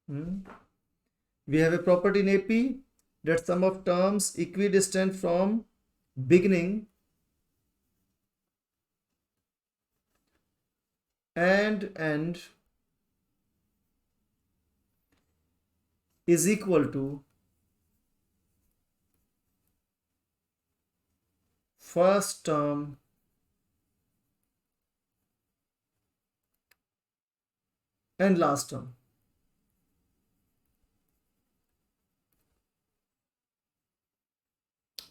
Hmm? We have a property in AP that sum of terms equidistant from beginning and end is equal to first term and last term.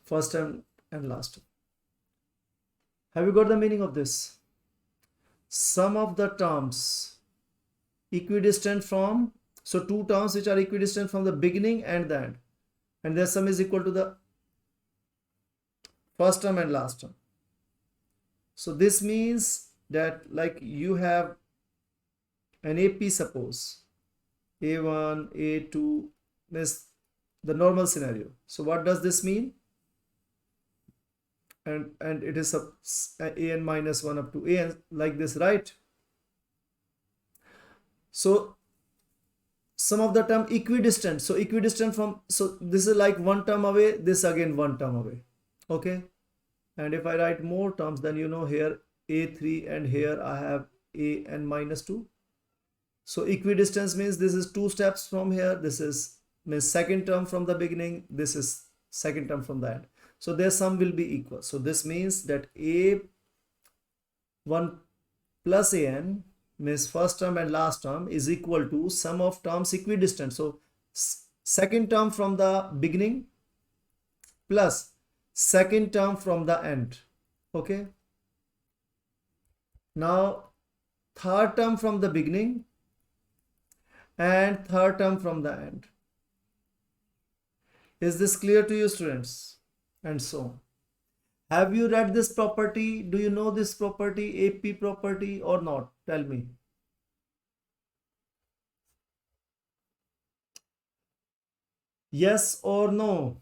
First term and last term. Have you got the meaning of this? Sum of the terms equidistant from, so two terms which are equidistant from the beginning and the end, and their sum is equal to the first term and last term. So this means that like you have an AP, suppose A1, A2 is the normal scenario. So what does this mean? And it is a n minus 1 up to a n like this, right? So some of the term equidistant, so equidistant from, so this is like one term away, this again one term away, okay? And if I write more terms, then you know here a3 and here I have a n minus 2. So equidistance means this is two steps from here, this is means second term from the beginning, this is second term from the end, so their sum will be equal. So this means that a1 plus an means first term and last term is equal to sum of terms equidistant. So second term from the beginning plus second term from the end, okay? Now third term from the beginning and third term from the end. Is this clear to you, students? And so have you read this property? Do you know this property, AP property, or not? Tell me. Yes or no?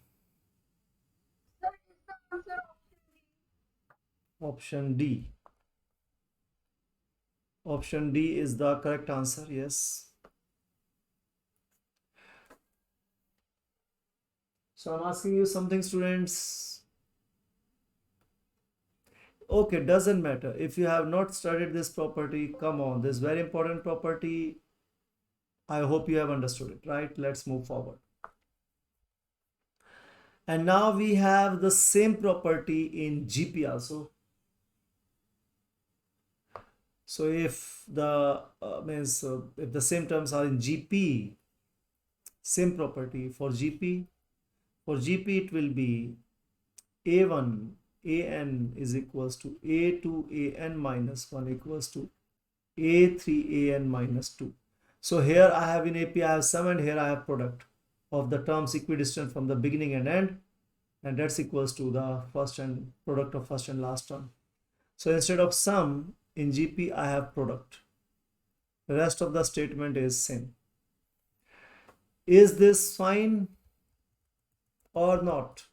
Option D. Option D is the correct answer. Yes. So I'm asking you something, students. Okay, doesn't matter. If you have not studied this property, come on, this very important property. I hope you have understood it, right? Let's move forward. And now we have the same property in GP also. So if the if the same terms are in GP, same property for GP. For GP it will be A1 AN is equals to A2 AN minus 1 equals to A3 AN minus 2. So here I have in AP I have sum and here I have product of the terms equidistant from the beginning and end, and that's equals to the first and product of first and last term. So instead of sum in GP I have product. The rest of the statement is same. Is this fine or not?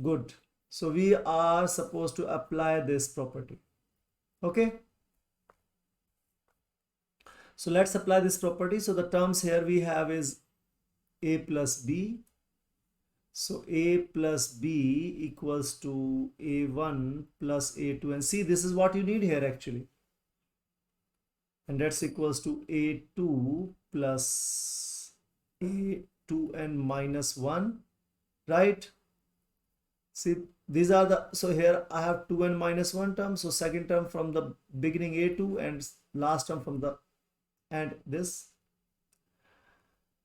Good. So we are supposed to apply this property. Okay. So let's apply this property. So the terms here we have is a plus b. So a plus b equals to a1 plus a2. And see, this is what you need here actually. And that's equals to a2 plus a2n minus 1, right? See, these are the, so here I have 2n minus 1 term. So second term from the beginning a2 and last term from the and this.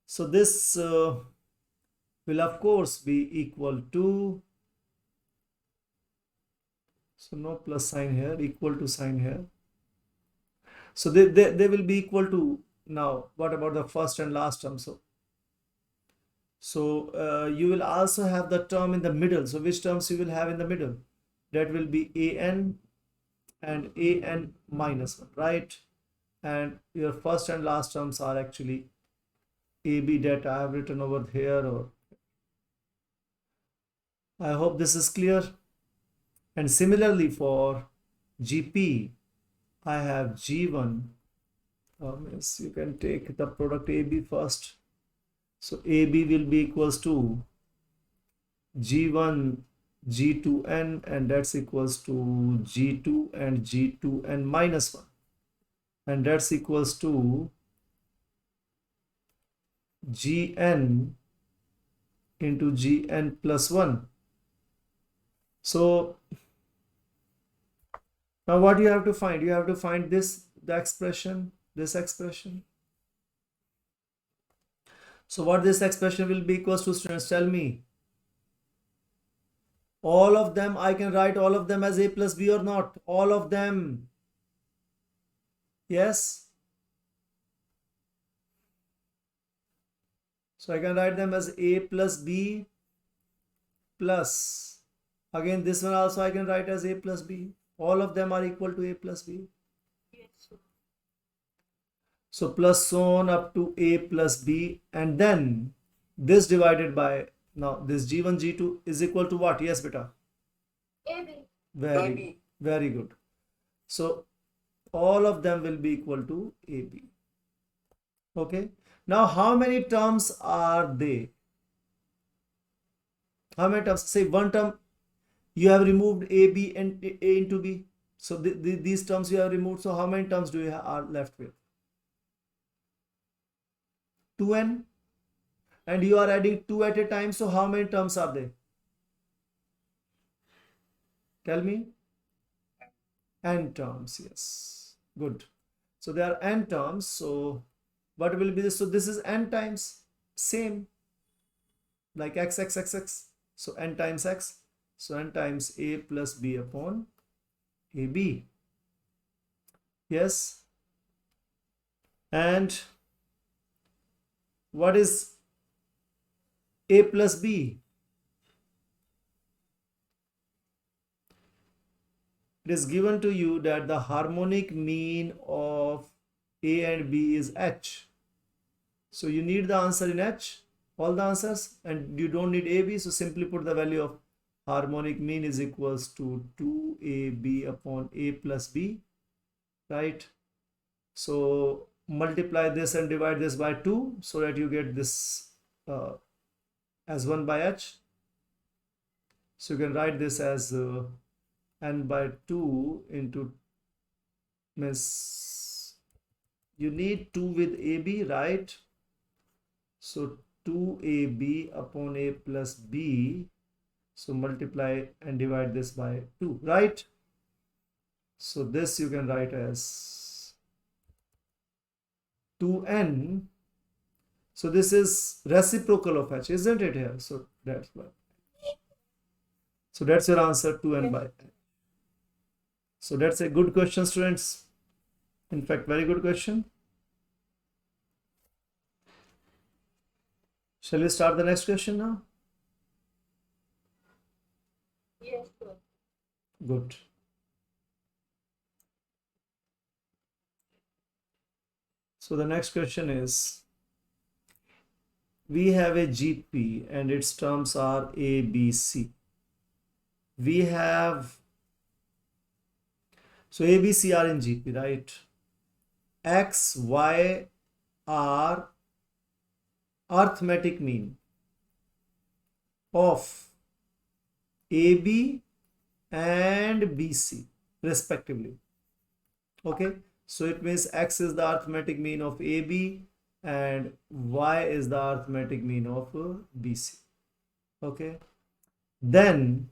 So this will of course be equal to, so no plus sign here, equal to sign here. So they will be equal to, now what about the first and last term? So you will also have the term in the middle. So which terms you will have in the middle? That will be an and an minus 1, right? And your first and last terms are actually AB that I have written over here. Or I hope this is clear. And similarly for GP, I have G1. Yes, you can take the product AB first. So AB will be equals to G1 G2N, and that's equals to G2 and G2N minus 1, and that's equals to Gn into Gn plus 1. So now what you have to find? You have to find this, the expression, this expression. So what this expression will be equals to, students? Tell me. All of them, I can write all of them as A plus B or not? All of them. Yes. So I can write them as A plus B plus. Again, this one also I can write as A plus B. All of them are equal to A plus B. So plus so on up to A plus B, and then this divided by, now this G1 G2 is equal to what? Yes, beta. AB. Very good. So all of them will be equal to AB. Okay. Now how many terms are they? How many terms? Say one term you have removed AB and A into B. So these terms you have removed. So how many terms do you are left with? 2n, and you are adding 2 at a time. So how many terms are they? Tell me. N terms. Yes, good. So there are n terms. So what will be this? So this is n times, same like x. So n times x. So n times A plus B upon AB. Yes. And what is A plus B? It is given to you that the harmonic mean of A and B is H. So you need the answer in H, all the answers, and you don't need AB. So simply put the value of harmonic mean is equals to 2AB upon A plus B, right? So multiply this and divide this by 2 so that you get this as 1 by H. So you can write this as n by 2 into, means you need 2 with AB, right? So 2AB upon A plus B. So multiply and divide this by 2, right? So this you can write as 2n. So this is reciprocal of H, isn't it here? So that's why. So that's your answer, 2n by n. So that's a good question, students. In fact, very good question. Shall we start the next question now? Yes, sir. Good. So the next question is, we have a GP and its terms are A, B, C. We have, so A, B, C are in GP, right? X, Y are arithmetic mean of AB and BC respectively. Okay, so it means X is the arithmetic mean of AB and Y is the arithmetic mean of BC. Okay, then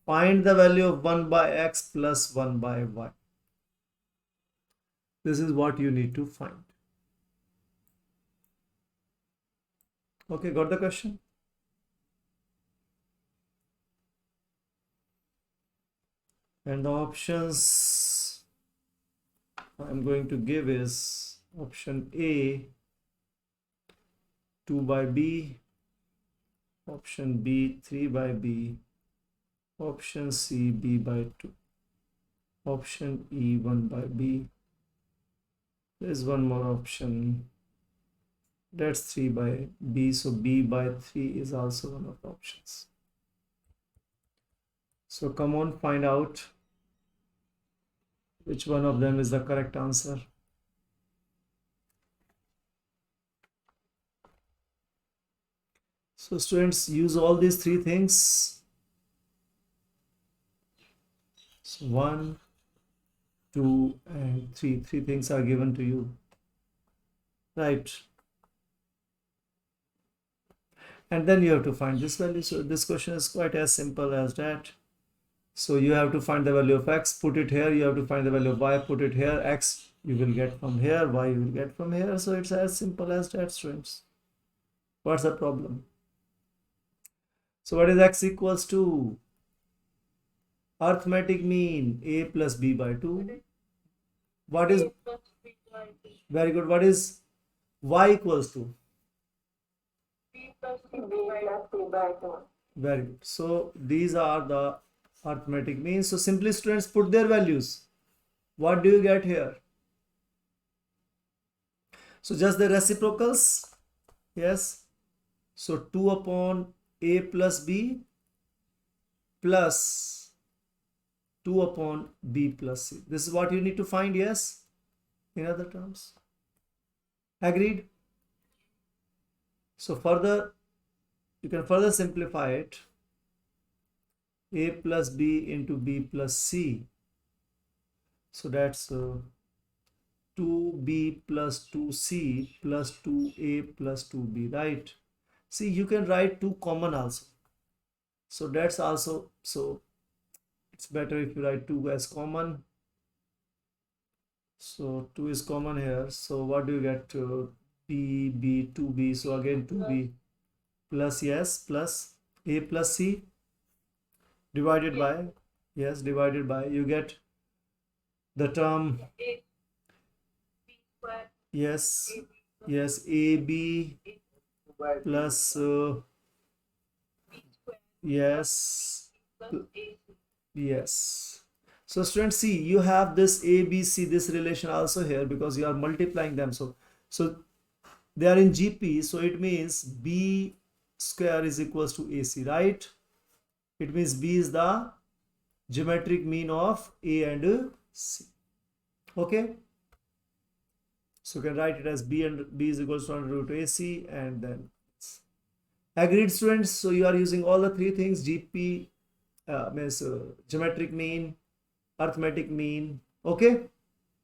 find the value of 1 by X plus 1 by Y. This is what you need to find. Okay, got the question? And the options I'm going to give is option A, 2 by B, option B, 3 by B, option C, B by 2, option E, 1 by B. There's one more option, that's 3 by B, so B by 3 is also one of the options. So come on, find out. Which one of them is the correct answer? So students, use all these three things. So 1, 2, and 3. Three things are given to you. Right. And then you have to find this value. So this question is quite as simple as that. So you have to find the value of x, put it here. You have to find the value of y, put it here. X you will get from here, y you will get from here. So it's as simple as that, students. What's the problem? So what is x equals to? Arithmetic mean a plus b by 2. What is, very good, what is y equals to? Very good. So these are the arithmetic means. So simply students put their values. What do you get here? So just the reciprocals. Yes. So 2 upon a plus b plus 2 upon b plus c. This is what you need to find, yes? In other terms. Agreed? So further, you can further simplify it. A plus b into b plus c. So that's 2b plus 2c plus 2a plus 2b, right? See, you can write 2 common also. So that's also, so it's better if you write 2 as common. So 2 is common here. So what do you get? B, 2b. So again 2b plus, yes, plus a plus c divided by, yes, divided by, you get the term, yes, yes, ab plus, yes, yes. So students, see, you have this a b c, this relation also here because you are multiplying them. So they are in gp, so it means b square is equals to ac, right? It means b is the geometric mean of a and c. Okay, so you can write it as b and b is equals to under root ac, and then agreed, students. So you are using all the three things: gp means geometric mean, arithmetic mean. Okay,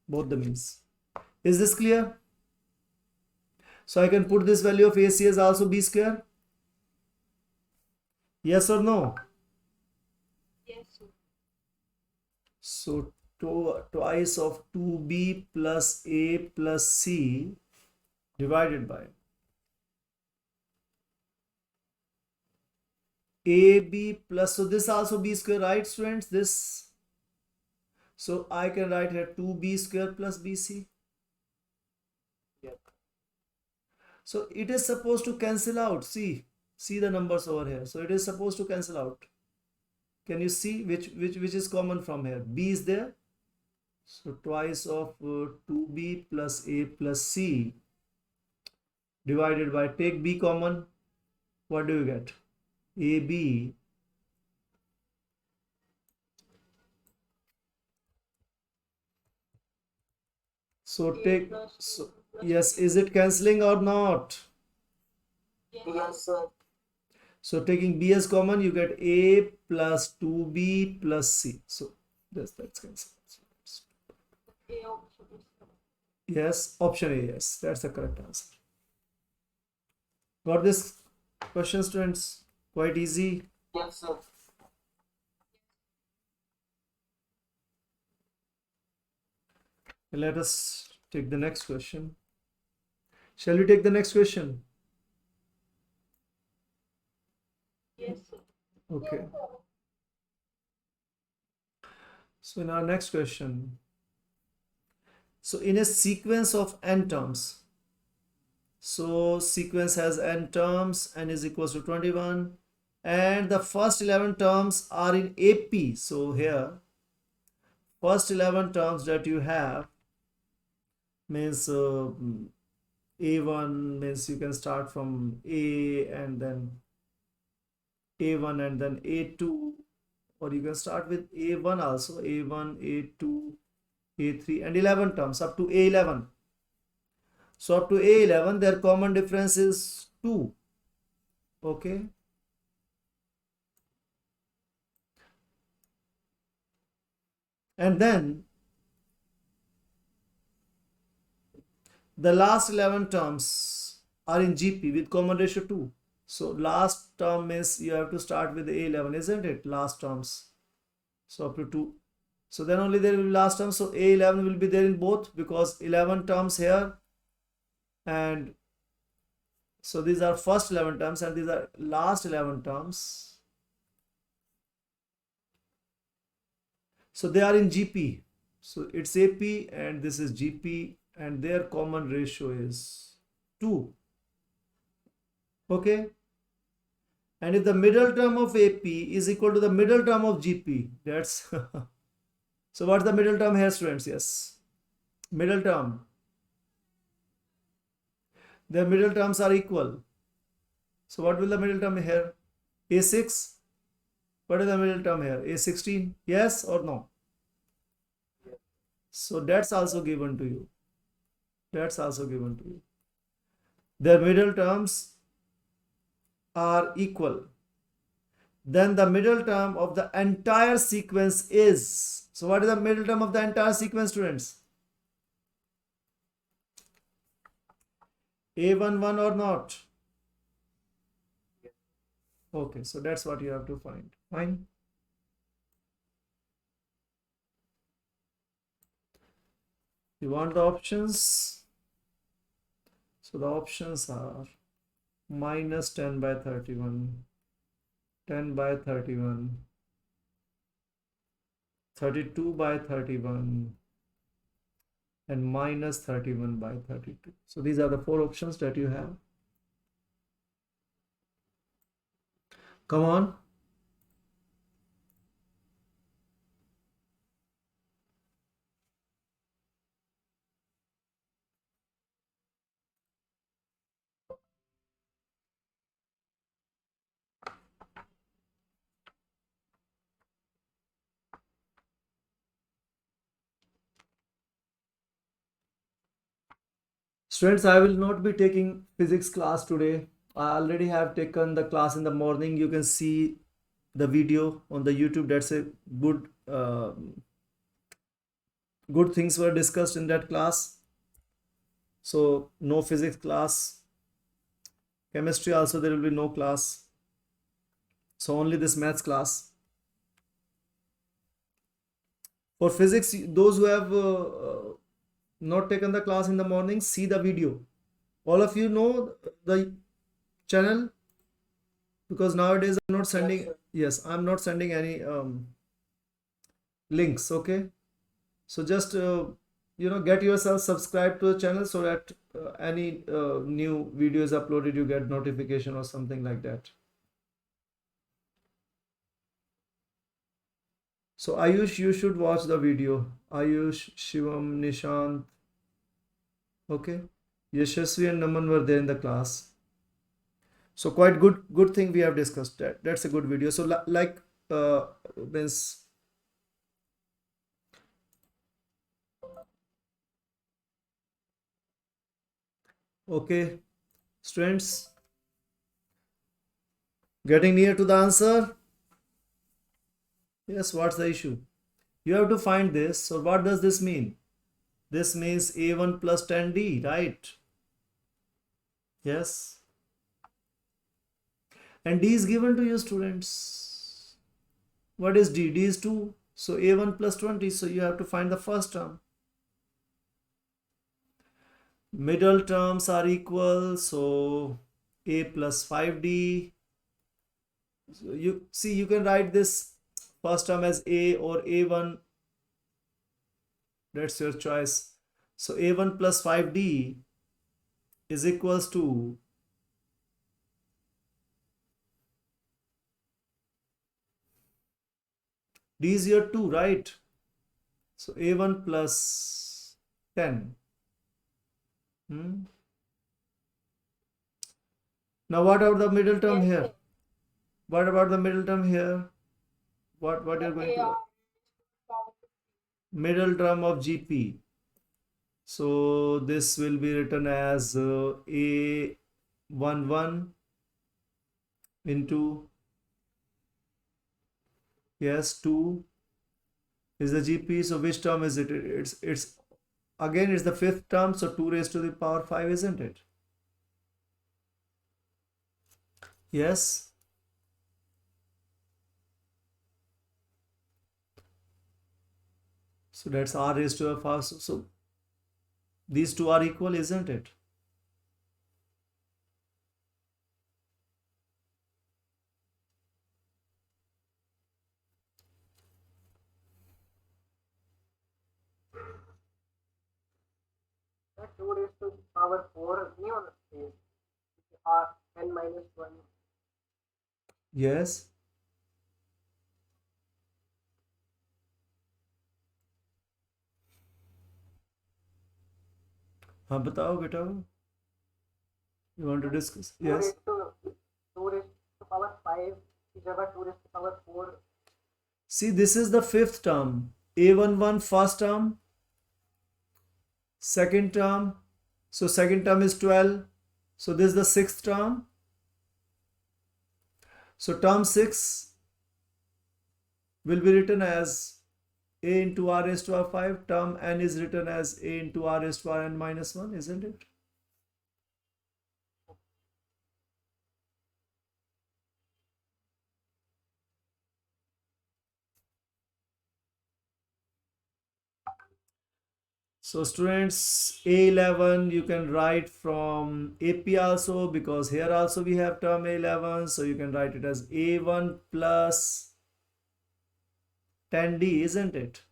both the means. Is this clear? So I can put this value of AC as also b square. Yes or no? So twice of 2b plus a plus c divided by ab plus, so this also b square, right students? This, so I can write here 2b square plus bc. So it is supposed to cancel out. See the numbers over here. So it is supposed to cancel out. Can you see which is common from here? B is there. So twice of 2b plus a plus c divided by, take b common. What do you get? ab so take, so yes, is it cancelling or not? Yes, sir. So taking b as common, you get a plus 2b plus c. So that's cancelled. Yes, option A, yes, that's the correct answer. Got this question, students? Quite easy. Yes, sir. Let us take the next question. Shall we take the next question? Yes, sir. Okay. So in our next question, so in a sequence of n terms, so sequence has n terms, n is equals to 21, and the first 11 terms are in AP. So here, first 11 terms that you have means A1 means you can start from A and then A1 and then A2, or you can start with A1 also, A1, A2, A3 and 11 terms up to A11. So up to A11 their common difference is 2. Okay. And then the last 11 terms are in GP with common ratio 2. So last term means you have to start with A11, isn't it? Last terms. So up to 2. So then only there will be last term. So A11 will be there in both because 11 terms here. And so these are first 11 terms and these are last 11 terms. So they are in GP. So it's AP and this is GP and their common ratio is 2. Okay. And if the middle term of AP is equal to the middle term of GP, that's so what's the middle term here, students? Yes, middle term. Their middle terms are equal. So what will the middle term here? A6. What is the middle term here? A16. Yes or no? So that's also given to you. That's also given to you. Their middle terms are equal. Then the middle term of the entire sequence is. So what is the middle term of the entire sequence, students? A11 or not? Okay, so that's what you have to find. Fine. You want the options? So the options are minus 10 by 31, 10 by 31, 32 by 31, and minus 31 by 32. So these are the 4 options that you have. Come on. Students, I will not be taking physics class today. I already have taken the class in the morning. You can see the video on the YouTube. That's a good things were discussed in that class. So no physics class. Chemistry also there will be no class. So only this maths class. For physics, those who have not taken the class in the morning, see the video. All of you know the channel because nowadays I'm not sending. Yes, I'm not sending any links. Okay, so just get yourself subscribed to the channel so that any new videos uploaded you get notification or something like that. So Ayush, you should watch the video. Ayush, Shivam, Nishant. Okay, Yashasvi and Naman were there in the class. So quite good thing we have discussed. That's a good video. So like means okay, students, getting near to the answer. Yes, what's the issue? You have to find this. So what does this mean? This means A1 plus 10D, right? Yes. And D is given to you, students. What is D? D is 2. So A1 plus 20. So you have to find the first term. Middle terms are equal. So A plus 5D. So you see, you can write this first term as A or A1. That's your choice. So A1 plus 5D is equals to D is your 2, right? So A1 plus 10. Now what about the middle term here? What about the middle term here? What you're going to middle term of GP. So this will be written as A11 into, yes, 2 is the GP. So which term is it? It's again, it's the fifth term, so 2 raised to the power 5, isn't it? Yes. So that's R raised to the 5. So these two are equal, isn't it? That 2 raised to the power 4 नहीं होना चाहिए r n minus 1. Yes. हाँ बताओ बेटा. You want to discuss? 2 Yes. raised to 2 raised to the power 5 की जगह 2 raised to the power 4. See, this is the fifth term. A11 first term, second term. So second term is 12. So this is the sixth term. So term 6 will be written as A into R raised to R 5. Term n is written as A into R raised to R n minus 1, isn't it? So students, A11 you can write from AP also, because here also we have term A11. So you can write it as A1 plus 10D, isn't it?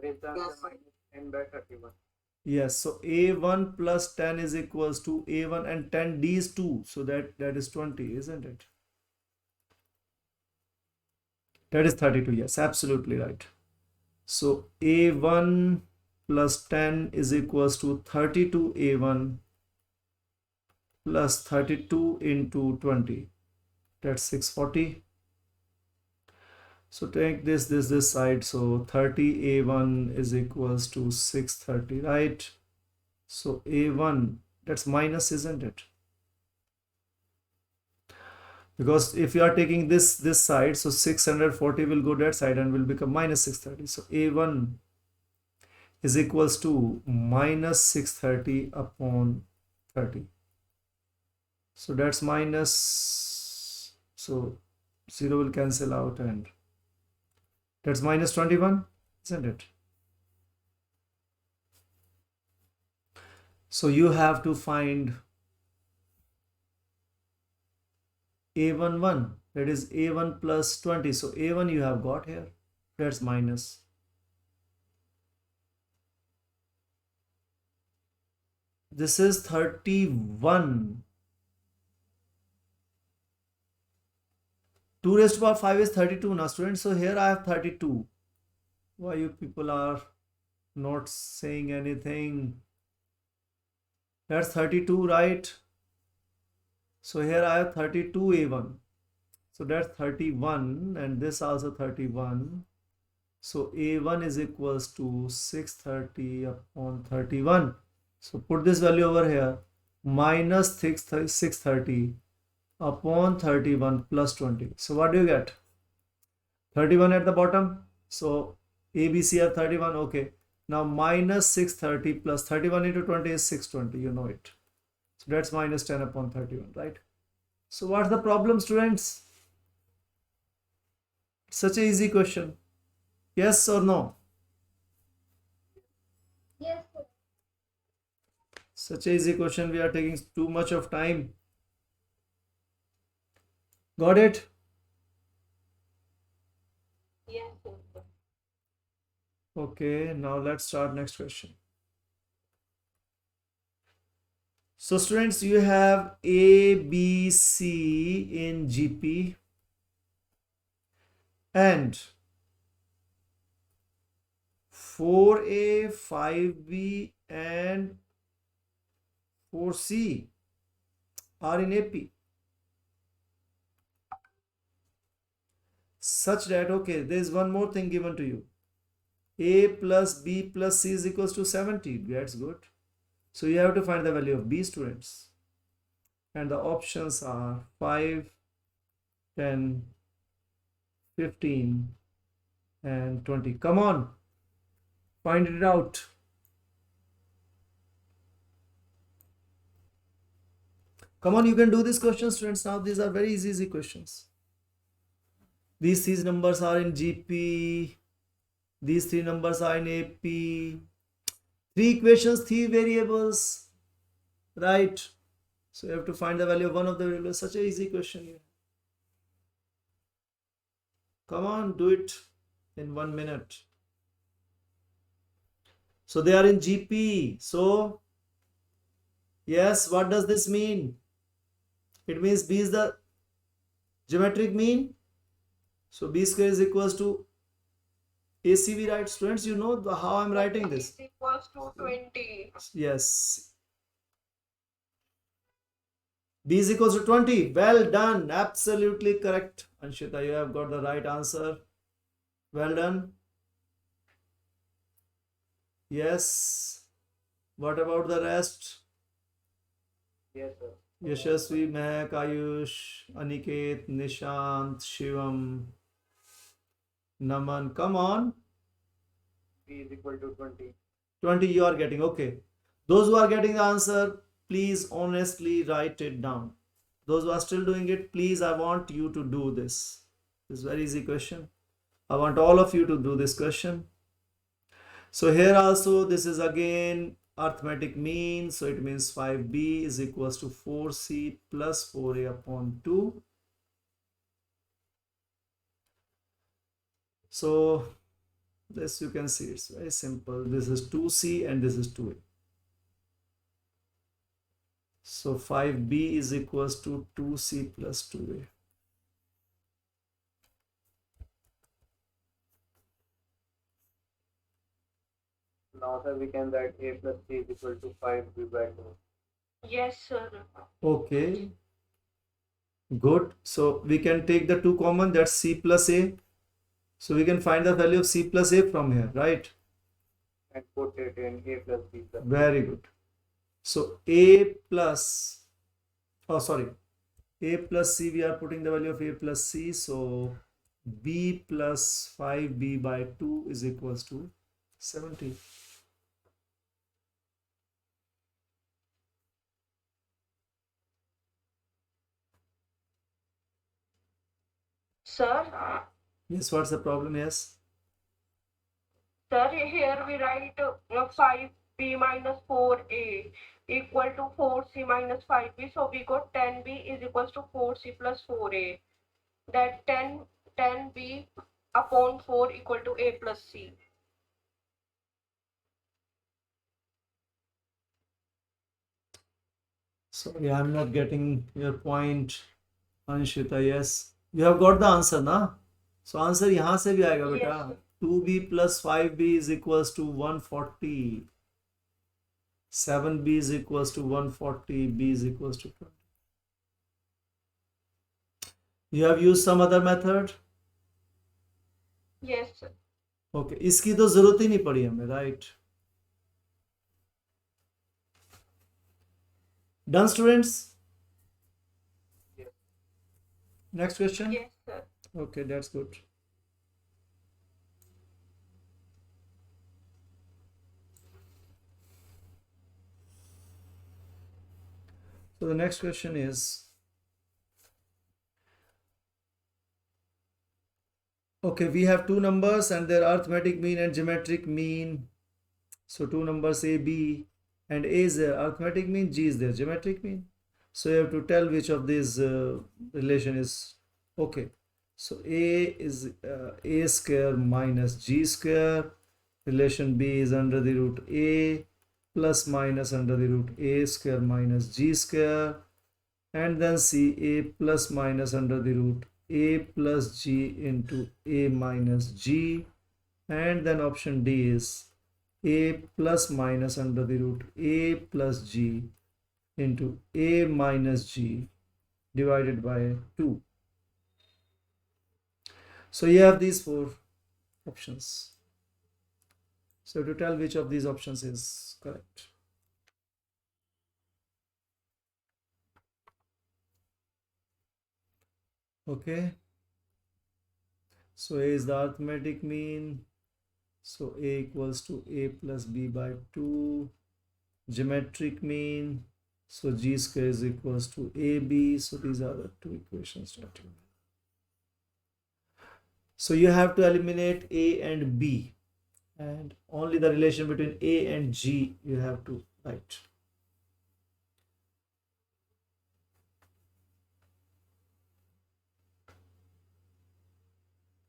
Raised to minus n by 31. Yes, so A1 plus 10 is equals to A1, and 10D is 2. So that is 20, isn't it? That is 32. Yes, absolutely right. So A1 plus 10 is equals to 32 A1 plus 32 into 20. That's 640. So take this side. So 30 A1 is equals to 630, right? So A1, that's minus, isn't it? Because if you are taking this side, so 640 will go that side and will become minus 630. So A1 is equals to minus 630 upon 30. So that's minus, so 0 will cancel out, and that's minus 21, isn't it? So you have to find A11, that is A1 plus 20. So A1 you have got here, that's minus. This is 31. 2 raised to power 5 is 32 now, students. So here I have 32. Why you people are not saying anything? That's 32, right? So here I have 32 A1. So that's 31, and this also 31. So A1 is equals to 630 upon 31. So put this value over here. Minus 630 upon 31 plus 20. So what do you get? 31 at the bottom. So ABC are 31. Okay. Now minus 630 plus 31 into 20 is 620. You know it. So that's minus 10 upon 31, right? So what's the problem, students? Such a easy question. Yes or no? Yes, sir. Such a easy question. We are taking too much of time. Got it? Yes, sir. Okay, now let's start next question. So students, you have A, B, C in GP and 4A, 5B and 4C are in AP. Such that, okay, there is one more thing given to you. A plus B plus C is equals to 70. That's good. So you have to find the value of B, students. And the options are 5, 10, 15, and 20. Come on, find it out. Come on, you can do these questions, students. Now these are very easy questions. These numbers are in GP. These three numbers are in AP. Three equations, three variables, right? So you have to find the value of one of the variables. Such an easy question here. Come on, do it in 1 minute. So they are in GP. So yes, what does this mean? It means B is the geometric mean. So B square is equals to ACV, right? Students, you know how I'm writing this. Is equals to 20. Yes. B is equals to 20. Well done. Absolutely correct. Anshita, you have got the right answer. Well done. Yes. What about the rest? Yes, sir. Yashasvi, Mehak, Ayush, Aniket, Nishant, Shivam, Naman. Come on. B is equal to 20. 20 you are getting. Okay. Those who are getting the answer, please honestly write it down. Those who are still doing it, please, I want you to do this. This is very easy question. I want all of you to do this question. So here also, this is again arithmetic mean. So it means 5b is equals to 4c plus 4a upon 2. So this you can see, it's very simple. This is 2c and this is 2a. So 5b is equals to 2c plus 2a. Now, sir, we can write A plus C is equal to 5B by 2. Yes, sir. Okay. Good. So we can take the 2 common, that's c plus a. So we can find the value of c plus a from here, right? And put it in A plus B plus. Very good. So a plus, oh sorry, a plus c, we are putting the value of a plus c. So b plus 5b by 2 is equals to 70. Sir, Yes, what's the problem? Yes. sir, here we write 5b minus 4a equal to 4c minus 5b. So we got 10b is equals to 4c plus 4a. That 10b upon 4 equal to a plus c. Sorry, I'm not getting your point, Anshita. Yes, you have got the answer, na? So answer यहाँ से भी आएगा बेटा. Yes, sir. 2b plus 5b is equals to 140. 7b is equals to 140. B is equals to 20. You have used some other method? Yes, sir. Okay, इसकी तो जरूरत ही नहीं पड़ी हमें, right? Done, students? Yes. Next question? Yes, sir. Okay, that's good. So the next question is, okay, we have two numbers and their arithmetic mean and geometric mean. So two numbers A, B, and A is their arithmetic mean, G is their geometric mean. So you have to tell which of these relation is okay. So A is A square minus G square. Relation B is under the root A plus minus under the root A square minus G square. And then C, A plus minus under the root A plus G into A minus G. And then option D is A plus minus under the root A plus G into A minus G divided by 2. So you have these four options. So to tell which of these options is correct. Okay. So A is the arithmetic mean. So A equals to A plus B by 2. Geometric mean. So G square is equals to AB. So these are the two equations that you have. So you have to eliminate A and B, and only the relation between A and G you have to write.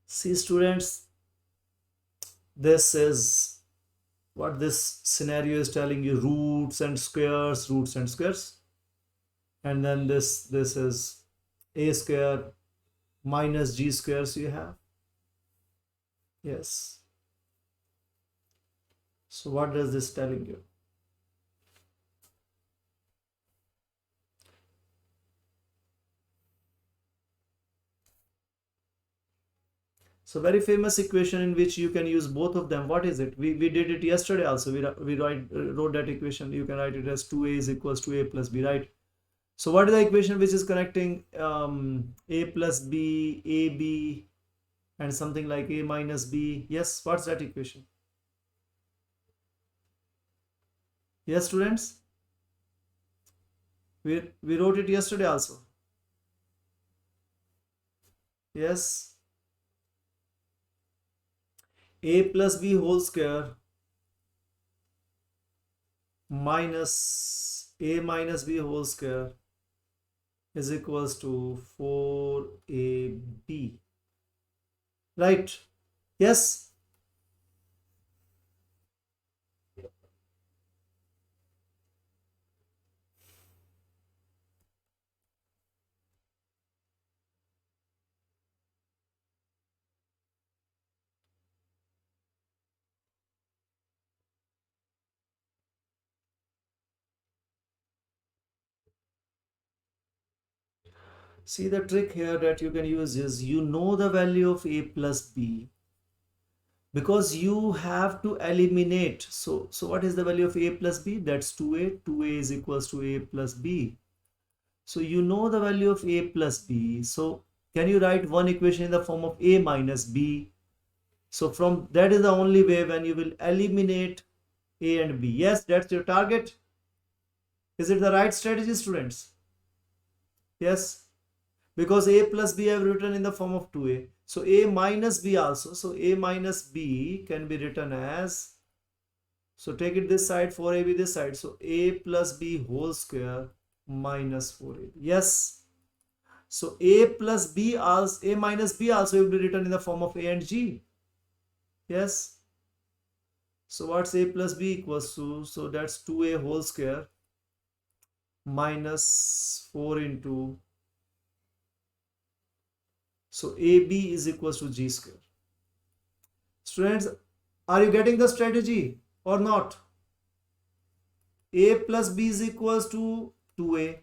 See students, this is what this scenario is telling you: roots and squares, roots and squares. And then this is A square minus G squares you have. Yes. So what does this telling you? So very famous equation in which you can use both of them. What is it? We did it yesterday also. We wrote that equation. You can write it as 2a is equals to a plus b, right? So what is the equation which is connecting a plus b, ab, and something like a minus b? Yes, what's that equation? Yes, students? We wrote it yesterday also. Yes. A plus b whole square minus a minus b whole square is equals to 4ab. Right? Yes? See, the trick here that you can use is, you know the value of a plus b, because you have to eliminate. So what is the value of a plus b? That's 2a. 2a is equals to a plus b. So you know the value of a plus b. So can you write one equation in the form of a minus b? So from that is the only way when you will eliminate a and b. Yes, that's your target. Is it the right strategy, students? Yes, because a plus b I have written in the form of 2a. So a minus b also. So a minus b can be written as, so take it this side, 4ab this side. So a plus b whole square minus 4ab. Yes. So a plus b also, a minus b also will be written in the form of a and g. Yes. So what's a plus b equals to? So that's 2a whole square minus 4 into, so AB is equals to G square. Students, are you getting the strategy or not? A plus B is equals to 2A.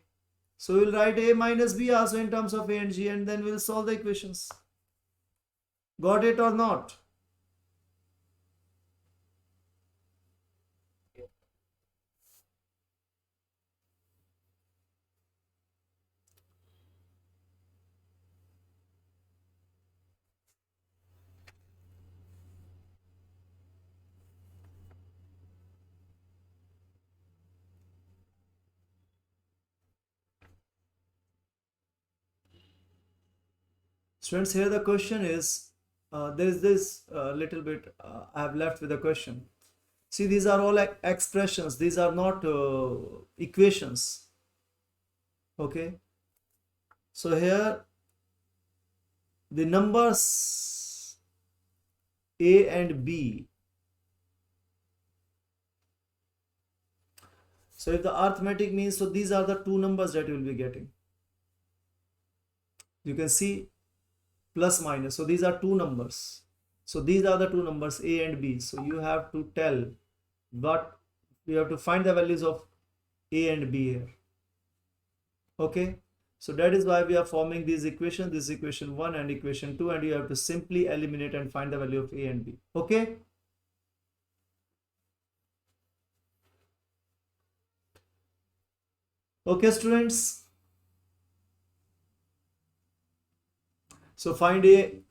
So we'll write A minus B also in terms of A and G, and then we'll solve the equations. Got it or not? Students, here the question is, there is this little bit I have left with a question. See, these are all expressions. These are not equations. Okay. So here the numbers A and B. So if the arithmetic means, so these are the two numbers that you will be getting. You can see plus minus. So these are two numbers. So these are the two numbers A and B. So you have to tell what, you have to find the values of A and B here. Okay. So that is why we are forming these equations, this equation 1 and equation 2, and you have to simply eliminate and find the value of A and B. Okay. Okay, students. So find the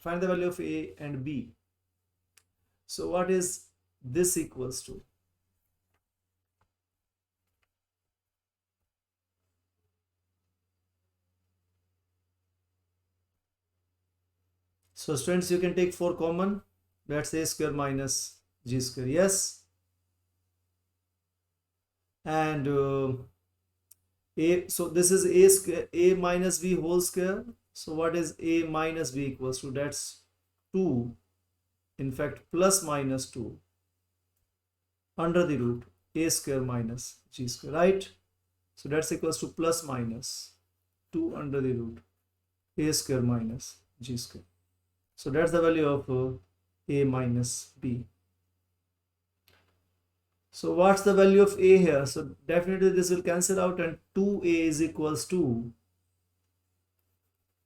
value of a and b. So what is this equals to? So students, you can take 4 common. That's a square minus g square. Yes. And a, so this is a square, a minus b whole square. So what is a minus b equals to? That's 2. In fact, plus minus 2 under the root a square minus g square, right? So that's equals to plus minus 2 under the root a square minus g square. So that's the value of a minus b. So what's the value of a here? So definitely this will cancel out, and 2a is equals to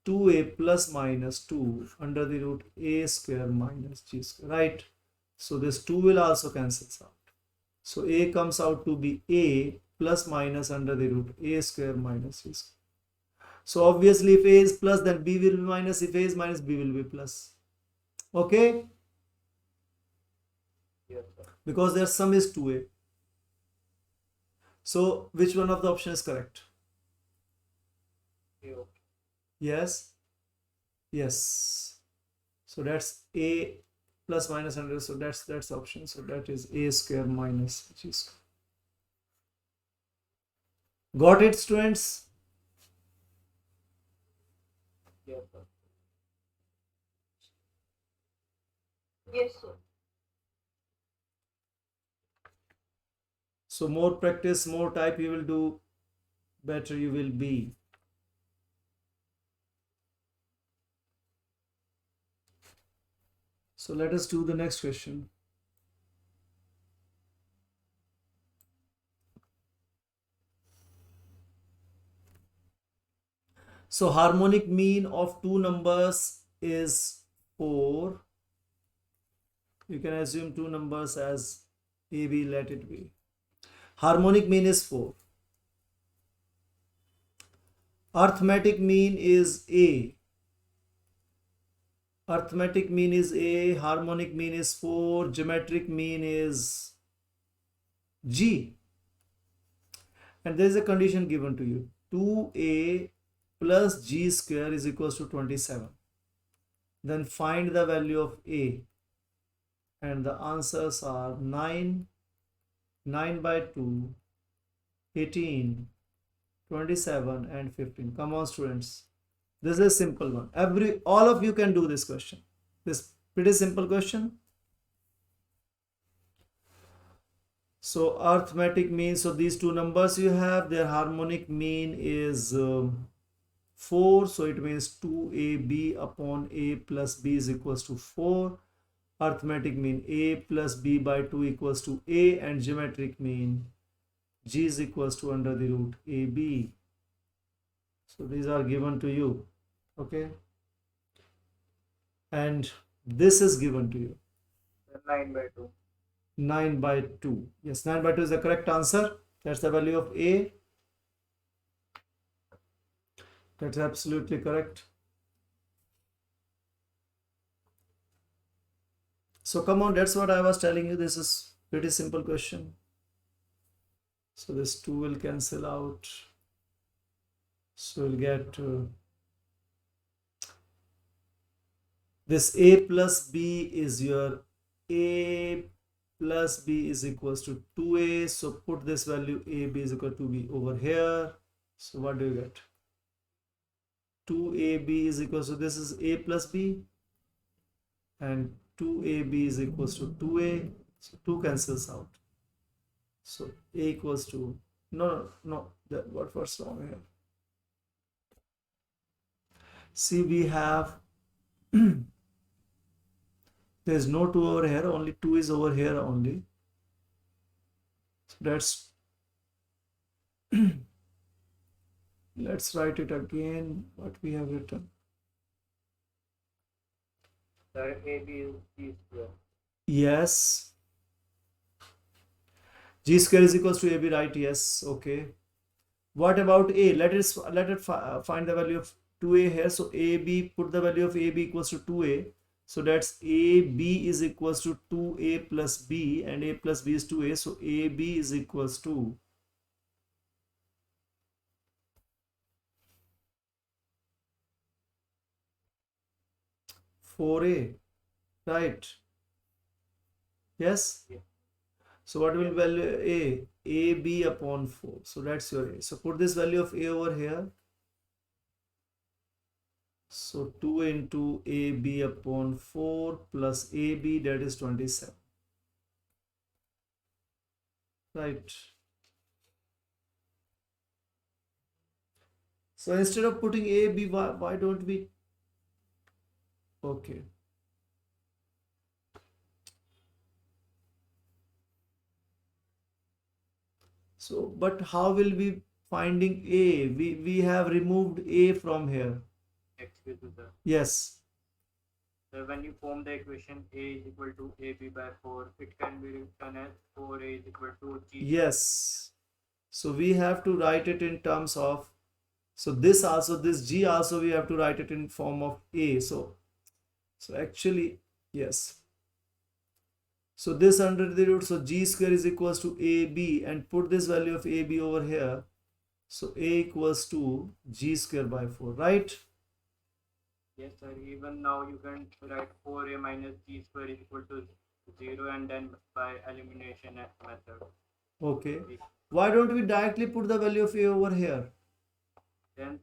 2a plus minus 2 under the root a square minus g square, right? So this 2 will also cancel out. So a comes out to be a plus minus under the root a square minus g square. So obviously if a is plus, then b will be minus. If a is minus, b will be plus. Okay? Yes, sir. Because their sum is 2a. So which one of the option is correct? Okay, okay. Yes? Yes. So that's a plus minus under, so that's the option. So that is a square minus g square. Got it, students? Yes, sir. Yes, sir. So more practice, more type you will do, better you will be. So let us do the next question. So harmonic mean of two numbers is 4. You can assume two numbers as a, b, let it be. Harmonic mean is 4. Arithmetic mean is a. Arithmetic mean is a. Harmonic mean is 4. Geometric mean is g. And there is a condition given to you. 2a plus g square is equals to 27. Then find the value of a. And the answers are 9, 9 by 2, 18, 27 and 15. Come on, students. This is a simple one. All of you can do this question. This pretty simple question. So arithmetic mean, so these two numbers you have, their harmonic mean is 4. So it means 2ab upon a plus b is equals to 4. Arithmetic mean a plus b by 2 equals to a, and geometric mean g is equals to under the root ab. So these are given to you. Okay. And this is given to you. 9 by 2. 9 by 2. Yes, 9 by 2 is the correct answer. That's the value of a. That's absolutely correct. So come on, that's what I was telling you. This is pretty simple question. So this 2 will cancel out. So we'll get this a plus b is your a plus b is equals to 2a. So put this value a b is equal to b over here. So what do you get? 2ab is equals to, this is a plus b, and 2ab is equals to 2a. So 2 cancels out. So a equals to, no, what's wrong here? See, we have there's no 2 over here, only 2 is over here only. So that's let's write it again, what we have written. Sir, AB is g square. Yes. G square is equals to AB, right? Yes. Okay. What about A? Let it find the value of 2A here. So AB, put the value of AB equals to 2A. So that's AB is equals to 2A plus B, and A plus B is 2A. So AB is equals to 4A, right? Yes. Yeah. So what will value A? AB upon 4. So that's your A. So put this value of A over here. So 2 into AB upon 4 plus AB, that is 27. Right. So instead of putting AB, why don't we? Okay. So, but how will we finding A? We have removed A from here. Excuse me, sir. Yes. So when you form the equation A is equal to AB by 4, it can be written as 4A is equal to G. Yes. So we have to write it in terms of, so this also, this G also we have to write it in form of A. So actually, yes. So this under the root, so G square is equals to AB, and put this value of AB over here. So A equals to G square by 4, right? Yes, sir. Even now you can write 4A minus G square is equal to 0, and then by elimination method. Okay. Why don't we directly put the value of A over here? Then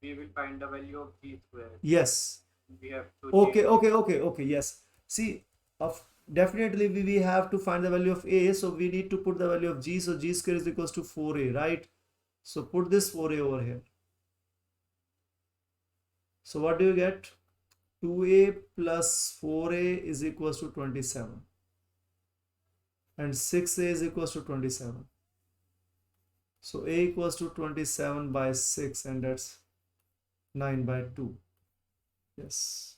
we will find the value of G square. Yes. We have to Okay. Yes. See, definitely we have to find the value of A, so we need to put the value of G. So G square is equals to 4A, right? So put this 4A over here. So what do you get? 2A plus 4A is equals to 27. And 6A is equals to 27. So A equals to 27 by 6, and that's 9 by 2. Yes.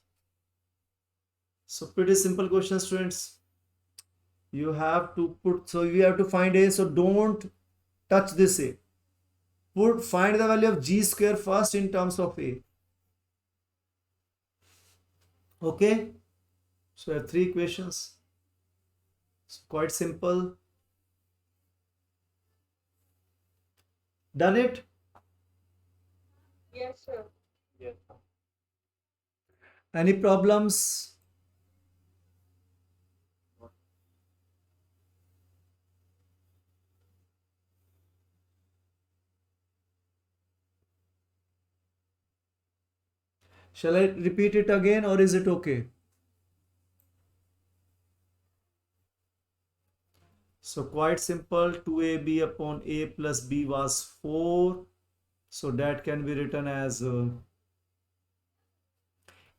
So pretty simple question, students. You have to put, so you have to find A, so don't touch this A. Find the value of G square first in terms of A. Okay. So I have 3 equations. It's quite simple. Done it? Yes, sir. Yes. Any problems? Shall I repeat it again, or is it okay? So quite simple. 2AB upon A plus B was 4. So that can be written as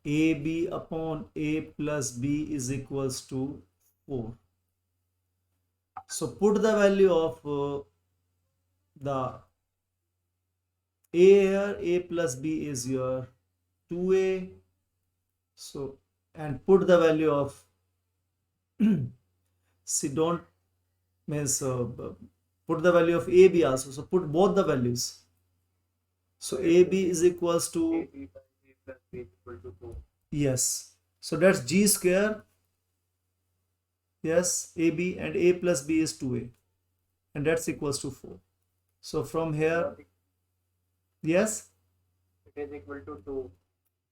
AB upon A plus B is equals to 4. So put the value of the A here. A plus B is your 2A. So, and put the value of see, don't means put the value of AB also. So put both the values. So AB is equals to, AB by A plus B is equal to 2. yes. So that's G square. Yes, AB, and A plus B is 2A. And that's equals to 4. So from here, yes. It is equal to 2.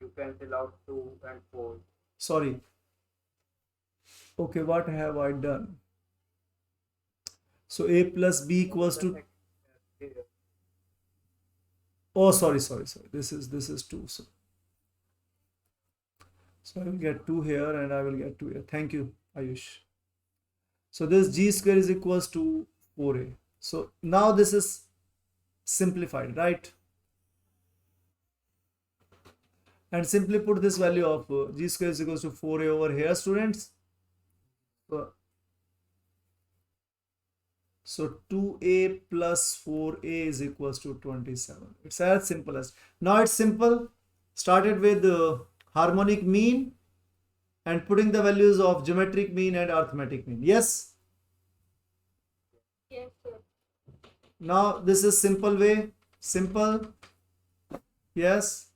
You cancel out 2 and 4. Sorry. Okay, what have I done? So A plus B equals to, oh, sorry. This is 2. So I will get 2 here, and I will get 2 here. Thank you, Ayush. So this G square is equals to 4A. So now this is simplified, right? And simply put this value of G square is equals to 4A over here, students. So 2A plus 4A is equals to 27. It's as simple as. Now it's simple. Started with the harmonic mean and putting the values of geometric mean and arithmetic mean. Yes? Now this is simple way. Simple. Yes.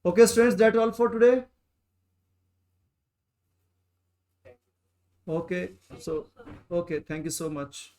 Okay, students, that's all for today. Okay, so okay, thank you so much.